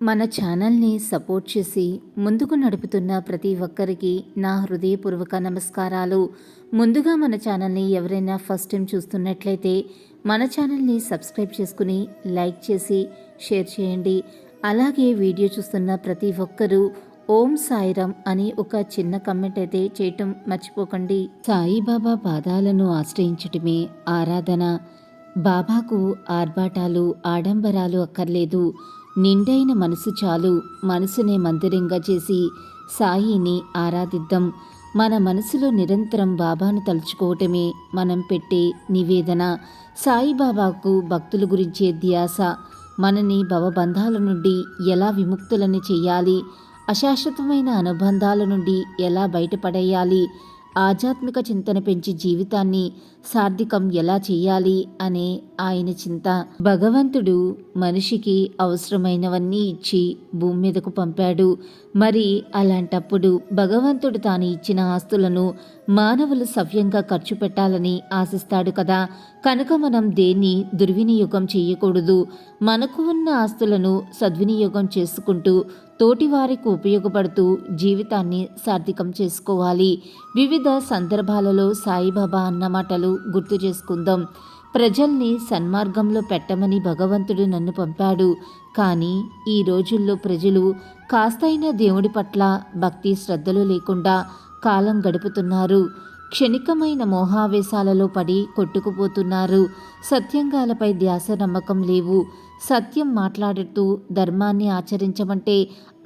మన ఛానల్ని సపోర్ట్ చేసి ముందుకు నడుపుతున్న ప్రతి ఒక్కరికి నా హృదయపూర్వక నమస్కారాలు. ముందుగా మన ఛానల్ని ఎవరైనా ఫస్ట్ టైం చూస్తున్నట్లయితే మన ఛానల్ని సబ్స్క్రైబ్ చేసుకుని లైక్ చేసి షేర్ చేయండి. అలాగే వీడియో చూస్తున్న ప్రతి ఒక్కరూ ఓం సాయిరామ్ అని ఒక చిన్న కమెంట్ అయితే చేయటం మర్చిపోకండి. సాయిబాబా పాదాలను ఆశ్రయించటమే ఆరాధన. బాబాకు ఆర్భాటాలు ఆడంబరాలు అక్కర్లేదు. నిండైన మనసు చాలు. మనసునే మందిరంగా చేసి సాయిని ఆరాధిద్దాం. మన మనసులో నిరంతరం బాబాను తలుచుకోవటమే మనం పెట్టే నివేదన. సాయిబాబాకు భక్తుల గురించే ధ్యాస. మనని భవబంధాల నుండి ఎలా విముక్తులను చేయాలి, అశాశ్వతమైన అనుబంధాల నుండి ఎలా బయటపడేయాలి, ఆధ్యాత్మిక చింతన పెంచి జీవితాన్ని సార్థకం ఎలా చేయాలి అనే ఆయన చింత. భగవంతుడు మనిషికి అవసరమైనవన్నీ ఇచ్చి భూమి మీదకు పంపాడు. మరి అలాంటప్పుడు భగవంతుడు తాను ఇచ్చిన ఆస్తులను మానవులు సవ్యంగా ఖర్చు పెట్టాలని ఆశిస్తాడు కదా. కనుక మనం దేన్ని దుర్వినియోగం చేయకూడదు. మనకు ఉన్న ఆస్తులను సద్వినియోగం చేసుకుంటూ తోటివారికి ఉపయోగపడుతూ జీవితాన్ని సార్థకం చేసుకోవాలి. వివిధ సందర్భాలలో సాయిబాబా అన్న మాటలు గుర్తు చేసుకుందాం. ప్రజల్ని సన్మార్గంలో పెట్టమని భగవంతుడు నన్ను పంపాడు. కానీ ఈ రోజుల్లో ప్రజలు కాస్తైనా దేవుడి పట్ల భక్తి శ్రద్ధలు లేకుండా కాలం గడుపుతున్నారు. క్షణికమైన మోహావేశాలలో పడి కొట్టుకుపోతున్నారు. సత్యంగాలపై ధ్యాస నమ్మకం లేవు. సత్యం మాట్లాడుతూ ధర్మాన్ని ఆచరించమంటే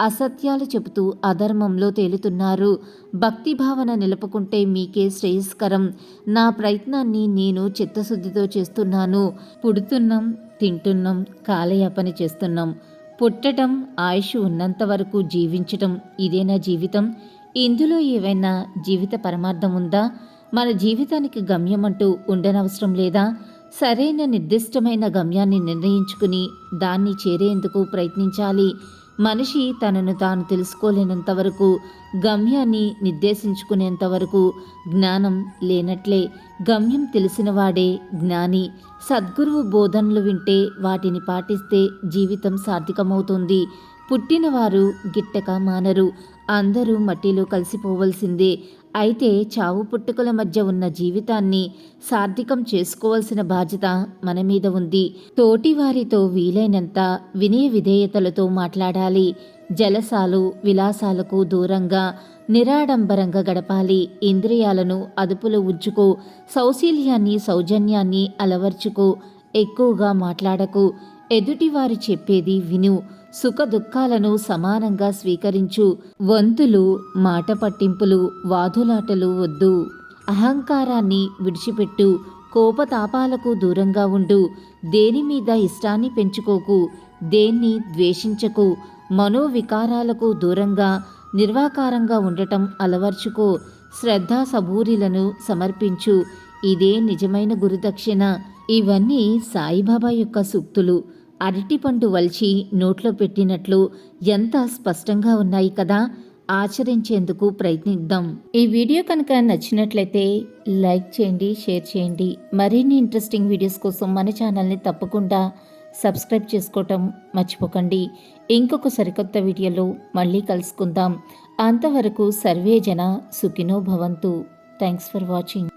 అసత్యాలు చెబుతూ అధర్మంలో తేలుతున్నారు. భక్తి భావన నిలుపుకుంటే మీకే శ్రేయస్కరం. నా ప్రయత్నాన్ని నేను చిత్తశుద్ధితో చేస్తున్నాను. పుడుతున్నాం, తింటున్నాం, కాలయాపన చేస్తున్నాం. పుట్టడం, ఆయుష్ ఉన్నంత వరకు జీవించటం ఇదేనా జీవితం? ఇందులో ఏవైనా జీవిత పరమార్థం ఉందా? మన జీవితానికి గమ్యం అంటూ ఉండనవసరం లేదా? సరైన నిర్దిష్టమైన గమ్యాన్ని నిర్ణయించుకుని దాన్ని చేరేందుకు ప్రయత్నించాలి. మనిషి తనను తాను తెలుసుకోలేనంత వరకు, గమ్యాన్ని నిర్దేశించుకునేంత వరకు జ్ఞానం లేనట్లే. గమ్యం తెలిసినవాడే జ్ఞాని. సద్గురువు బోధనలు వింటే వాటిని పాటిస్తే జీవితం సార్థకమవుతుంది. పుట్టినవారు గిట్టక మానరు. అందరూ మట్టిలో కలిసిపోవలసిందే. అయితే చావు పుట్టుకల మధ్య ఉన్న జీవితాన్ని సార్థకం చేసుకోవాల్సిన బాధ్యత మన మీద ఉంది. తోటివారితో వీలైనంత వినయ విధేయతలతో మాట్లాడాలి. జలసాలు విలాసాలకు దూరంగా నిరాడంబరంగా గడపాలి. ఇంద్రియాలను అదుపులో ఉంచుకో. సౌశీల్యాన్ని సౌజన్యాన్ని అలవర్చుకో. ఎక్కువగా మాట్లాడకు. ఎదుటివారు చెప్పేది విను. సుఖ దుఃఖాలను సమానంగా స్వీకరించు. వంతులు, మాట పట్టింపులు, వాదులాటలు వద్దు. అహంకారాన్ని విడిచిపెట్టు. కోపతాపాలకు దూరంగా ఉండు. దేని మీద ఇష్టాన్ని పెంచుకోకు. దేన్ని ద్వేషించకు. మనోవికారాలకు దూరంగా నిర్వాకారంగా ఉండటం అలవర్చుకో. శ్రద్ధా సబూరిలను సమర్పించు. ఇదే నిజమైన గురుదక్షిణ. ఇవన్నీ సాయిబాబా యొక్క సూక్తులు. అరటిపండు వల్చి నోట్లో పెట్టినట్లు ఎంత స్పష్టంగా ఉన్నాయి కదా. ఆచరించేందుకు ప్రయత్నిద్దాం. ఈ వీడియో కనుక నచ్చినట్లయితే లైక్ చేయండి, షేర్ చేయండి. మరిన్ని ఇంట్రెస్టింగ్ వీడియోస్ కోసం మన ఛానల్ని తప్పకుండా సబ్స్క్రైబ్ చేసుకోవటం మర్చిపోకండి. ఇంకొక సరికొత్త వీడియోలో మళ్ళీ కలుసుకుందాం. అంతవరకు సర్వే జన సుఖినో భవంతు. Thanks for watching.